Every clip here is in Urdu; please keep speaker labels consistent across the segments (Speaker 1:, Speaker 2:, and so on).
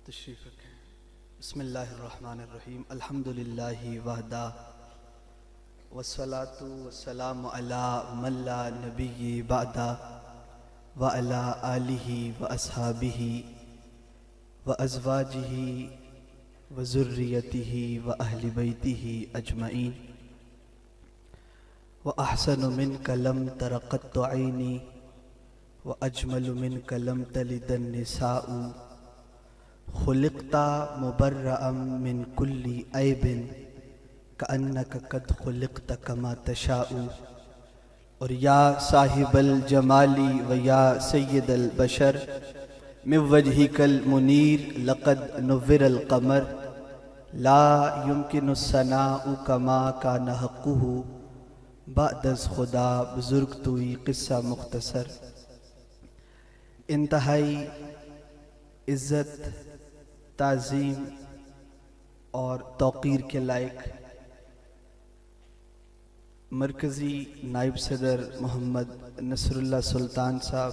Speaker 1: تشریف رکھیں۔ بسم اللہ الرحمن الرحیم۔ الحمدللہ وحدہ والصلاة والسلام علی من لا نبی بعدہ وعلی آلہ واصحابہ وازواجہ وذریتہ واہل بیتہ اجمعین۔ واحسن منک لم تر قط عینی واجمل منک لم تلد النساء۔ خلقت مبرأ من کل عیب کأنک قد خلقت کما تشاء۔ اور یا صاحب الجمال و یا سید البشر من وجہک المنیر لقد نور القمر لا يمکن الثناء کما کان حقہ۔ بعد از خدا بزرگ توئی قصہ مختصر۔ انتہائی عزت، تعظیم اور توقیر کے لائق مرکزی نائب صدر محمد نصر اللہ سلطان صاحب،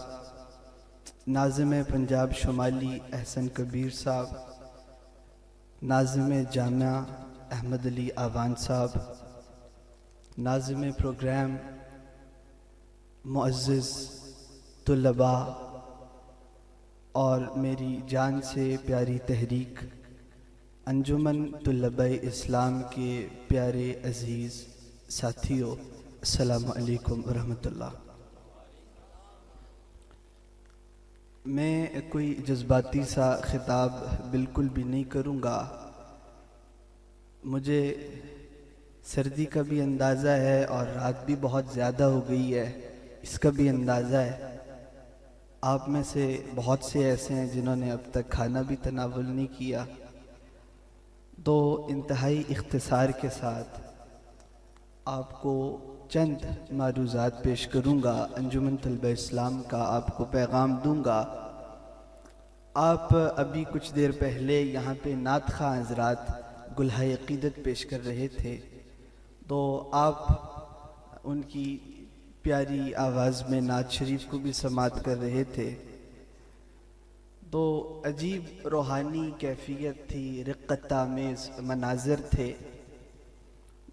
Speaker 1: ناظم پنجاب شمالی احسن کبیر صاحب، ناظم جامعہ احمد علی آوان صاحب، ناظم پروگرام معزز طلباء اور میری جان سے پیاری تحریک انجمن طلباء اسلام کے پیارے عزیز ساتھیوں، السلام علیکم ورحمۃ اللہ۔ میں کوئی جذباتی سا خطاب بالکل بھی نہیں کروں گا۔ مجھے سردی کا بھی اندازہ ہے اور رات بھی بہت زیادہ ہو گئی ہے، اس کا بھی اندازہ ہے۔ آپ میں سے بہت سے ایسے ہیں جنہوں نے اب تک کھانا بھی تناول نہیں کیا، تو انتہائی اختصار کے ساتھ آپ کو چند معروضات پیش کروں گا، انجمن طلباء اسلام کا آپ کو پیغام دوں گا۔ آپ ابھی کچھ دیر پہلے یہاں پہ نعت خواں حضرات گلہائے عقیدت پیش کر رہے تھے، تو آپ ان کی پیاری آواز میں نعت شریف کو بھی سماعت کر رہے تھے، تو عجیب روحانی کیفیت تھی، رقت آمیز مناظر تھے۔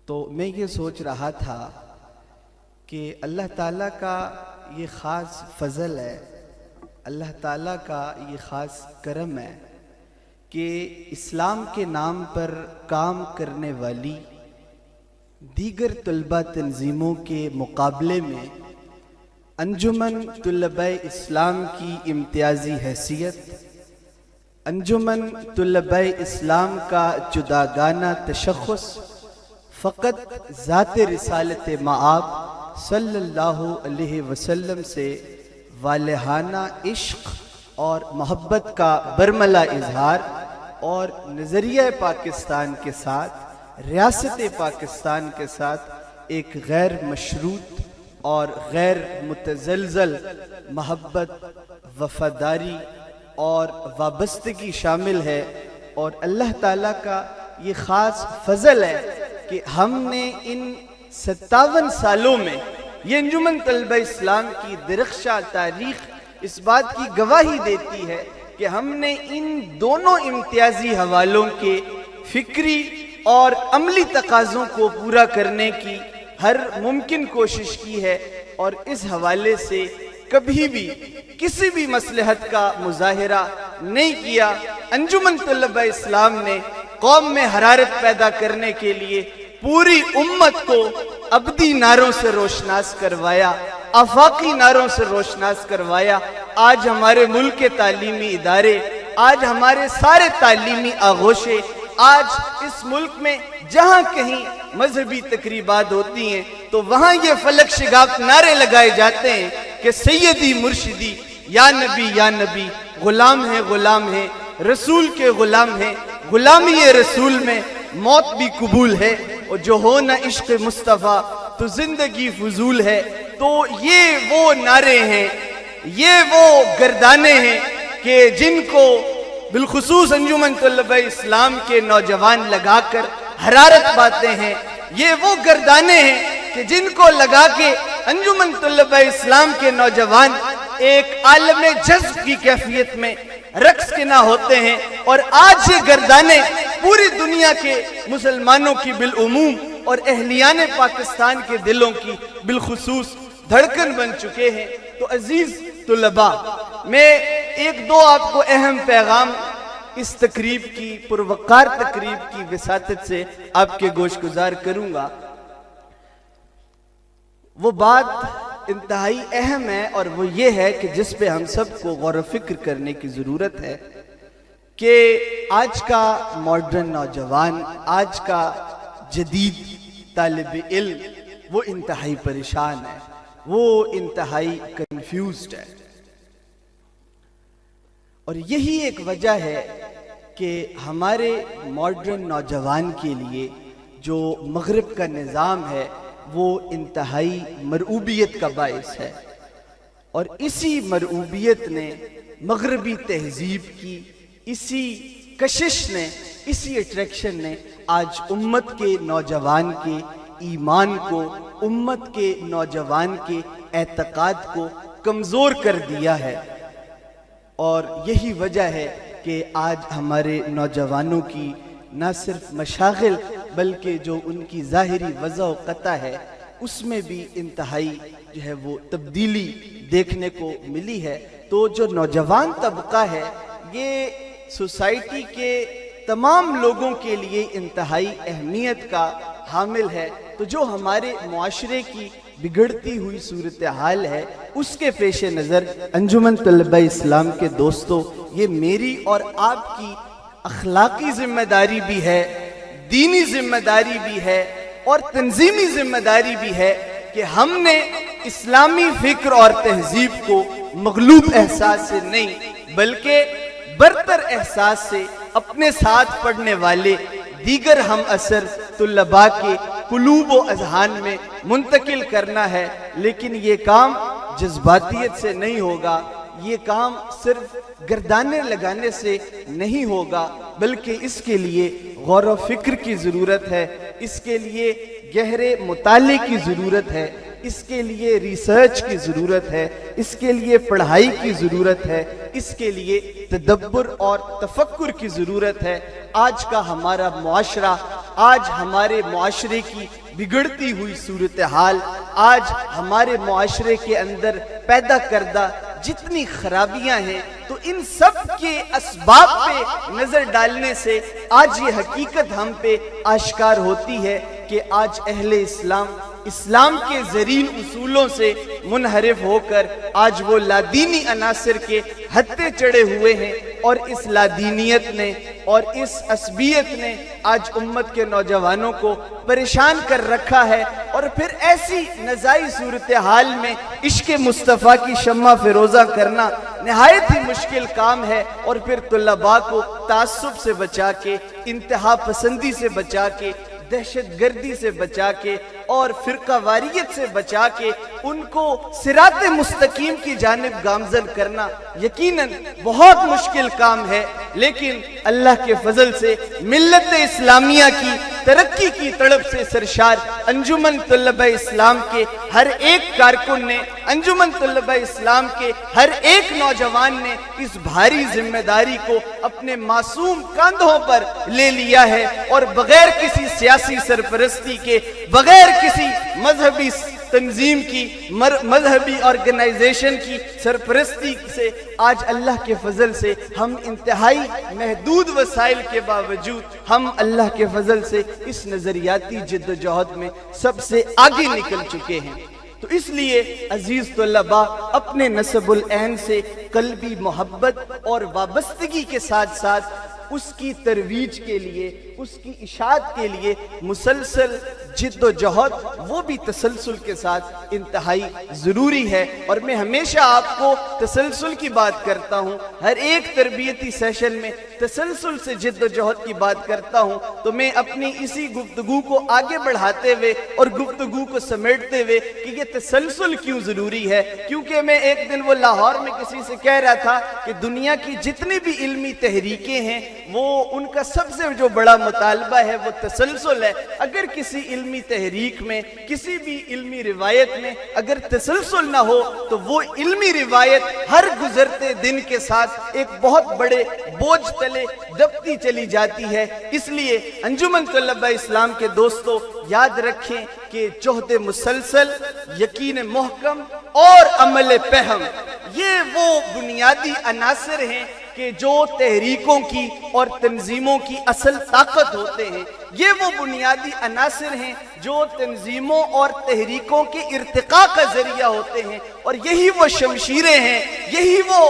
Speaker 1: تو میں یہ سوچ رہا تھا کہ اللہ تعالیٰ کا یہ خاص فضل ہے، اللہ تعالیٰ کا یہ خاص کرم ہے کہ اسلام کے نام پر کام کرنے والی دیگر طلباء تنظیموں کے مقابلے میں انجمن طلباء اسلام کی امتیازی حیثیت، انجمن طلباء اسلام کا جداگانہ تشخص فقط ذات رسالت مآب صلی اللہ علیہ وسلم سے والہانہ عشق اور محبت کا برملا اظہار اور نظریہ پاکستان کے ساتھ، ریاست پاکستان کے ساتھ ایک غیر مشروط اور غیر متزلزل محبت، وفاداری اور وابستگی شامل ہے۔ اور اللہ تعالیٰ کا یہ خاص فضل ہے کہ ہم نے ان 57 سالوں میں، یہ انجمن طلباء اسلام کی درخشاں تاریخ اس بات کی گواہی دیتی ہے کہ ہم نے ان دونوں امتیازی حوالوں کے فکری اور عملی تقاضوں کو پورا کرنے کی ہر ممکن کوشش کی ہے، اور اس حوالے سے کبھی بھی کسی بھی مصلحت کا مظاہرہ نہیں کیا۔ انجمن طلباء اسلام نے قوم میں حرارت پیدا کرنے کے لیے پوری امت کو ابدی نعروں سے روشناس کروایا، آفاقی نعروں سے روشناس کروایا۔ آج ہمارے ملک کے تعلیمی ادارے، آج ہمارے سارے تعلیمی آغوشے، آج اس ملک میں جہاں کہیں مذہبی تقریبات ہوتی ہیں تو وہاں یہ فلک شگاف نعرے لگائے جاتے ہیں کہ سیدی مرشدی، یا نبی غلام ہیں غلام ہیں، رسول کے غلام ہیں، غلامی رسول میں موت بھی قبول ہے، اور جو ہو نہ عشق مصطفیٰ تو زندگی فضول ہے۔ تو یہ وہ نعرے ہیں، یہ وہ گردانے ہیں کہ جن کو بالخصوص انجمن طلباء اسلام کے نوجوان لگا کر حرارت پاتے ہیں۔ یہ وہ گردانے ہیں کہ جن کو لگا کے انجمن طلباء اسلام کے نوجوان ایک عالم جذب کی کیفیت میں رقص کے نہ ہوتے ہیں، اور آج یہ گردانے پوری دنیا کے مسلمانوں کی بالعموم اور اہلیان پاکستان کے دلوں کی بالخصوص دھڑکن بن چکے ہیں۔ تو عزیز طلباء، میں ایک دو آپ کو اہم پیغام اس تقریب کی، پروقار تقریب کی وساطت سے آپ کے گوش گزار کروں گا۔ وہ بات انتہائی اہم ہے، اور وہ یہ ہے کہ جس پہ ہم سب کو غور و فکر کرنے کی ضرورت ہے کہ آج کا ماڈرن نوجوان، آج کا جدید طالب علم وہ انتہائی پریشان ہے، وہ انتہائی کنفیوزڈ ہے، اور یہی ایک وجہ ہے کہ ہمارے ماڈرن نوجوان کے لیے جو مغرب کا نظام ہے وہ انتہائی مرعوبیت کا باعث ہے، اور اسی مرعوبیت نے، مغربی تہذیب کی اسی کشش نے، اسی اٹریکشن نے آج امت کے نوجوان کے ایمان کو، امت کے نوجوان کے اعتقاد کو کمزور کر دیا ہے، اور یہی وجہ ہے کہ آج ہمارے نوجوانوں کی نہ صرف مشاغل بلکہ جو ان کی ظاہری وضع و قطع ہے اس میں بھی انتہائی جو ہے وہ تبدیلی دیکھنے کو ملی ہے۔ تو جو نوجوان طبقہ ہے یہ سوسائٹی کے تمام لوگوں کے لیے انتہائی اہمیت کا حامل ہے۔ تو جو ہمارے معاشرے کی بگڑتی ہوئی صورتحال ہے اس کے پیش نظر انجمن طلبہ اسلام کے دوستو، یہ میری اور آپ کی اخلاقی ذمہ داری بھی ہے، دینی ذمہ داری بھی ہے، اور تنظیمی ذمہ داری بھی ہے کہ ہم نے اسلامی فکر اور تہذیب کو مغلوب احساس سے نہیں بلکہ برتر احساس سے اپنے ساتھ پڑھنے والے دیگر ہم اثر طلباء کے قلوب و اذہان میں منتقل کرنا ہے۔ لیکن یہ کام جذباتیت سے نہیں ہوگا، یہ کام صرف گردانے لگانے سے نہیں ہوگا، بلکہ اس کے لیے غور و فکر کی ضرورت ہے، اس کے لیے گہرے مطالعے کی ضرورت ہے، اس کے لیے ریسرچ کی ضرورت ہے، اس کے لیے پڑھائی کی ضرورت ہے، اس کے لیے تدبر اور تفکر کی ضرورت ہے۔ آج کا ہمارا معاشرہ، آج ہمارے معاشرے کی بگڑتی ہوئی صورتحال، آج ہمارے معاشرے کے اندر پیدا کردہ جتنی خرابیاں ہیں، تو ان سب کے اسباب پہ نظر ڈالنے سے آج یہ حقیقت ہم پہ آشکار ہوتی ہے کہ آج اہل اسلام کے زرین اصولوں سے منحرف ہو کر آج وہ لادینی عناصر کے ہتھے چڑھے ہوئے ہیں، اور اس لادینیت نے اور اس عصبیت نے آج امت کے نوجوانوں کو پریشان کر رکھا ہے۔ اور پھر ایسی نزاعی صورتحال میں عشق مصطفیٰ کی شمع فروزہ کرنا نہایت ہی مشکل کام ہے، اور پھر طلباء کو تعصب سے بچا کے، انتہا پسندی سے بچا کے، دہشت گردی سے بچا کے، اور فرقہ واریت سے بچا کے ان کو صراط مستقیم کی جانب گامزن کرنا یقیناً بہت مشکل کام ہے۔ لیکن اللہ کے فضل سے ملت اسلامیہ کی ترقی کی تڑپ سے سرشار انجمن طلبہ اسلام کے ہر ایک کارکن نے، انجمن طلبہ اسلام کے ہر ایک نوجوان نے اس بھاری ذمہ داری کو اپنے معصوم کاندھوں پر لے لیا ہے، اور بغیر کسی سیاسی سرپرستی کے، بغیر کسی مذہبی تنظیم کی، مذہبی آرگنائزیشن کی سرپرستی سے آج اللہ کے فضل سے ہم انتہائی محدود وسائل کے باوجود ہم اللہ کے فضل سے اس نظریاتی جد و جہد میں سب سے آگے نکل چکے ہیں۔ تو اس لیے عزیز طلباء، اپنے نسب العین سے قلبی محبت اور وابستگی کے ساتھ ساتھ اس کی ترویج کے لیے، اس کی اشاعت کے لیے مسلسل جد و جہد وہ بھی تسلسل کے ساتھ انتہائی ضروری ہے۔ اور میں ہمیشہ آپ کو تسلسل کی بات کرتا ہوں، ہر ایک تربیتی سیشن میں تسلسل سے جد و جہد کی بات کرتا ہوں، تو میں اپنی اسی گفتگو کو آگے بڑھاتے ہوئے اور گفتگو کو سمیٹتے ہوئے کہ یہ تسلسل کیوں ضروری ہے، کیونکہ میں ایک دن وہ لاہور میں کسی سے کہہ رہا تھا کہ دنیا کی جتنی بھی علمی تحریکیں ہیں وہ ان کا سب سے جو بڑا مطالبہ ہے وہ تسلسل ہے۔ اگر کسی علمی تحریک میں، کسی بھی علمی روایت میں اگر تسلسل نہ ہو تو وہ علمی روایت ہر گزرتے دن کے ساتھ ایک بہت بڑے بوجھ تلے دبتی چلی جاتی ہے۔ اس لیے انجمن طلبہ اسلام کے دوستو یاد رکھیں کہ جہد مسلسل، یقین محکم اور عمل پہم، یہ وہ بنیادی عناصر ہیں کہ جو تحریکوں کی اور تنظیموں کی اصل طاقت ہوتے ہیں۔ یہ وہ بنیادی عناصر ہیں جو تنظیموں اور تحریکوں کے ارتقاء کا ذریعہ ہوتے ہیں، اور یہی وہ شمشیریں ہیں، یہی وہ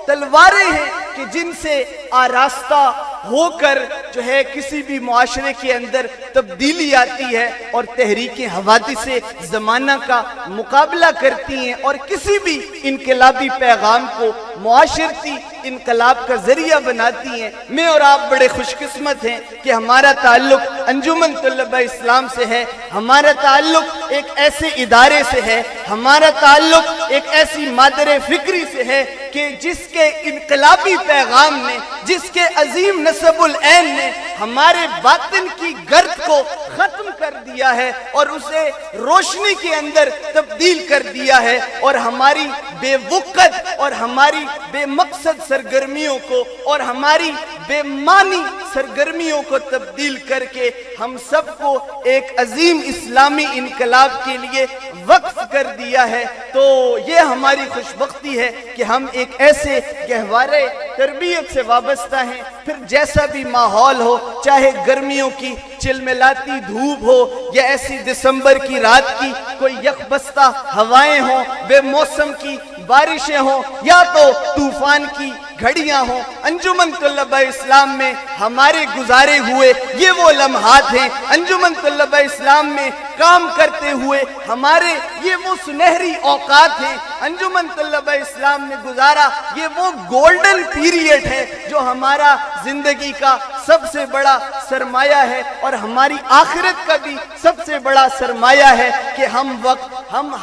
Speaker 1: تلواریں ہیں کہ جن سے آراستہ ہو کر جو ہے کسی بھی معاشرے کے اندر تبدیلی آتی ہے اور تحریکیں حوادث زمانہ کا مقابلہ کرتی ہیں اور کسی بھی انقلابی پیغام کو معاشرتی انقلاب کا ذریعہ بناتی ہیں۔ میں اور آپ بڑے خوش قسمت ہیں کہ ہمارا تعلق انجمن طلبہ اسلام سے ہے، ہمارا تعلق ایک ایسے ادارے سے ہے، ہمارا تعلق ایک ایسی مادر فکری سے ہے کہ جس کے انقلابی پیغام نے، جس کے عظیم نسب العین نے ہمارے باطن کی گرد کو ختم کر دیا ہے اور اسے روشنی کے اندر تبدیل کر دیا ہے، اور ہماری بے وقت اور ہماری بے مقصد سرگرمیوں کو اور ہماری بے معنی سرگرمیوں کو تبدیل کر کے ہم سب کو ایک عظیم اسلامی انقلاب کے لیے وقف کر دیا ہے۔ تو یہ ہماری خوش بختی ہے کہ ہم ایک ایسے گہوارے تربیت سے وابستہ ہیں، پھر جیسا بھی ماحول ہو، چاہے گرمیوں کی چلملاتی دھوپ ہو یا ایسی دسمبر کی رات کی کوئی یکبستہ ہوائیں ہوں، بے موسم کی بارشیں ہوں یا تو طوفان کی گھڑیاں ہوں، انجمن طلبہ اسلام میں ہمارے گزارے ہوئے یہ وہ لمحات ہیں، انجمن طلبہ اسلام میں کام کرتے ہوئے ہمارے یہ وہ سنہری اوقات ہیں، انجمن طلبہ اسلام نے گزارا یہ وہ گولڈن پیریڈ ہے جو ہمارا زندگی کا سب سے بڑا سرمایہ ہے اور ہماری آخرت کا بھی سب سے بڑا سرمایہ ہے کہ ہم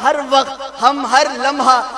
Speaker 1: ہر وقت ہم ہر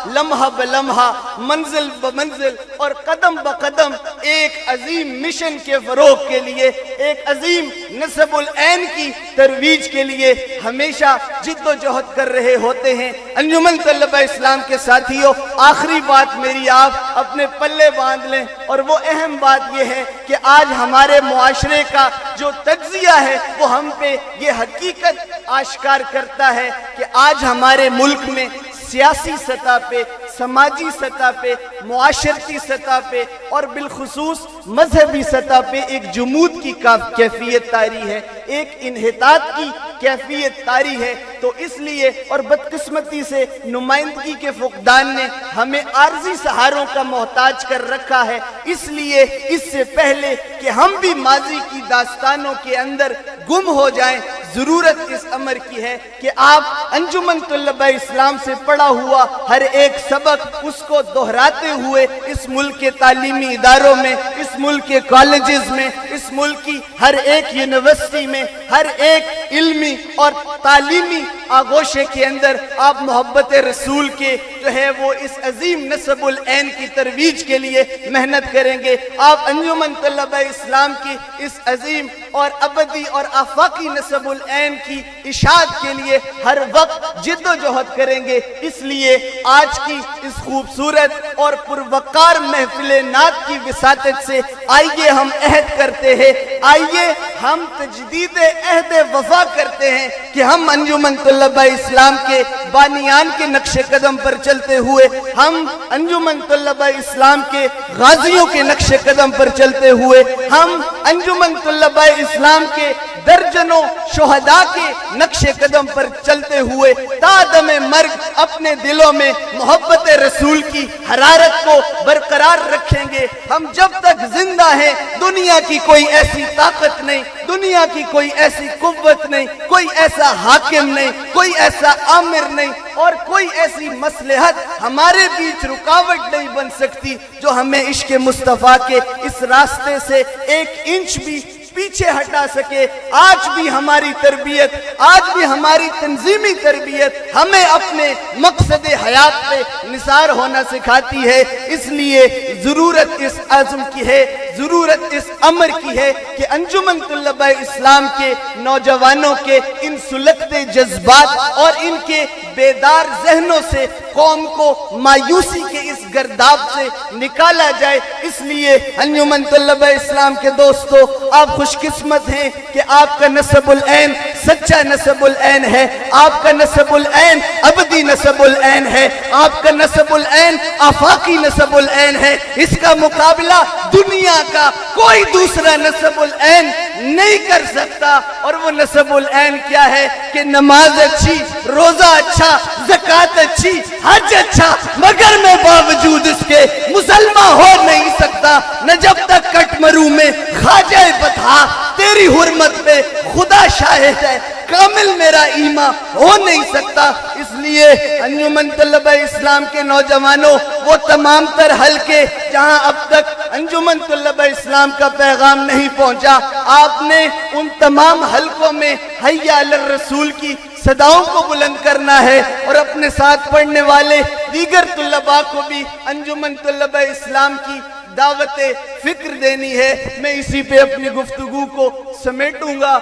Speaker 1: لمحہ بلمحہ، منزل بمنزل اور قدم بقدم ایک عظیم مشن کے فروغ کے لیے، ایک عظیم نسب العین کی ترویج کے لیے ہمیشہ جد و جہد کر رہے ہوتے ہیں۔ انجمن طلبہ اسلام کے ساتھیوں، آخری بات میری آپ اپنے پلے باندھ لیں، اور وہ اہم بات یہ ہے کہ آج ہمارے معاشرے کا جو تجزیہ ہے وہ ہم پہ یہ حقیقت آشکار کرتا ہے کہ آج ہمارے ملک میں سیاسی سطح پہ، سماجی سطح پہ، معاشرتی سطح پہ اور بالخصوص مذہبی سطح پہ ایک جمود کی کیفیت طاری ہے، ایک انحطاط کی کیفیت طاری ہے۔ تو اس لیے اور بدقسمتی سے نمائندگی کے فقدان نے ہمیں عارضی سہاروں کا محتاج کر رکھا ہے، اس لیے اس سے پہلے کہ ہم بھی ماضی کی داستانوں کے اندر گم ہو جائیں، ضرورت اس امر کی ہے کہ آپ انجمن طلبہ اسلام سے پڑھا ہوا ہر ایک سبق اس کو دہراتے ہوئے اس ملک کے تعلیمی اداروں میں، اس ملک کے کالجز میں، اس ملک کی ہر ایک یونیورسٹی میں، ہر ایک علمی اور تعلیمی آغوشے کے اندر آپ محبت رسول کے جو ہے وہ اس عظیم نسب العین کی ترویج کے لیے محنت کریں گے۔ آپ انجمن طلبہ اسلام کی اس عظیم اور ابدی اور آفاقی نسب العین کی اشاعت کے لیے ہر وقت جد و جہد کریں گے۔ اس لیے آج کی اس خوبصورت اور پروقار محفل نعت کی وساطت سے آئیے ہم عہد کرتے ہیں، آئیے ہم تجدید عہد وفا کرتے ہیں کہ ہم انجمن طلبہ اسلام کے بانیان کے نقش قدم پر چلتے ہوئے، ہم انجمن طلبہ اسلام کے غازیوں کے نقش قدم پر چلتے ہوئے، ہم انجمن طلبہ اسلام کے درجنوں شہداء کے نقش قدم پر چلتے ہوئے تا دم مرگ اپنے دلوں میں محبت رسول کی حرارت کو برقرار رکھیں گے۔ ہم جب تک زندہ ہیں دنیا کی کوئی ایسی طاقت نہیں، دنیا کی کوئی ایسی قوت نہیں، کوئی ایسا حاکم نہیں، کوئی ایسا آمر نہیں اور کوئی ایسی مصلحت ہمارے بیچ رکاوٹ نہیں بن سکتی جو ہمیں عشق مصطفیٰ کے اس راستے سے ایک انچ بھی پیچھے ہٹا سکے۔ آج بھی ہماری تربیت، آج بھی ہماری تنظیمی تربیت ہمیں اپنے مقصد حیات پہ نثار ہونا سکھاتی ہے۔ اس لیے ضرورت اس عزم کی ہے، ضرورت اس امر کی ہے کہ انجمن طلباء اسلام کے نوجوانوں کے ان سلگتے جذبات اور ان کے بیدار ذہنوں سے قوم کو مایوسی کے اس گرداب سے نکالا جائے۔ اس لیے انجمن طلباء اسلام کے دوستو، آپ خوش قسمت ہیں کہ آپ کا نسب العین سچا نسب العین ہے، آپ کا نسب العین ابدی نسب العین ہے، آپ کا نسب العین آفاقی نسب العین ہے۔ اس کا مقابلہ دنیا کا کوئی دوسرا نسب العین نہیں کر سکتا۔ اور وہ نسب العین کیا ہے کہ نماز اچھی، روزہ اچھا، زکوٰۃ اچھی، حج اچھا، مگر میں باوجود اس کے مسلمان ہو نہیں سکتا۔ نہ جب تک کٹ مرو میں خواجہ بطحا تیری حرمت پہ خدا شاہد ہے، کامل میرا ایمان ہو نہیں سکتا۔ اس لیے انجمن طلباء اسلام کے نوجوانوں، وہ تمام تر حلقے جہاں اب تک انجمن طلباء اسلام کا پیغام نہیں پہنچا، آپ نے ان تمام حلقوں میں حی علی الرسول کی صداؤں کو بلند کرنا ہے، اور اپنے ساتھ پڑھنے والے دیگر طلباء کو بھی انجمن طلباء اسلام کی دعوت فکر دینی ہے۔ میں اسی پہ اپنی گفتگو کو سمیٹوں گا۔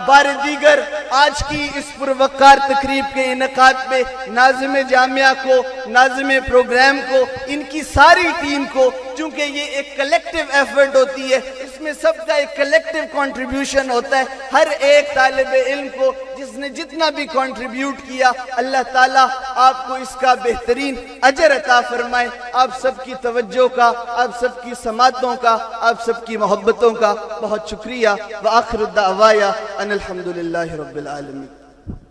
Speaker 1: بار دیگر آج کی اس پروقار تقریب کے انعقاد پہ ناظم جامعہ کو، ناظم پروگرام کو، ان کی ساری ٹیم کو، چونکہ یہ ایک کلیکٹیو ایفرٹ ہوتی ہے، اس میں سب کا ایک کلیکٹیو کنٹریبیوشن ہوتا ہے، ہر ایک طالب علم کو جس نے جتنا بھی کنٹریبیوٹ کیا، اللہ تعالیٰ آپ کو اس کا بہترین اجر عطا فرمائے۔ آپ سب کی توجہ کا، آپ سب کی سماعتوں کا، آپ سب کی محبتوں کا بہت شکریہ۔ وآخر الدعوایا ان الحمدللہ رب العالمین۔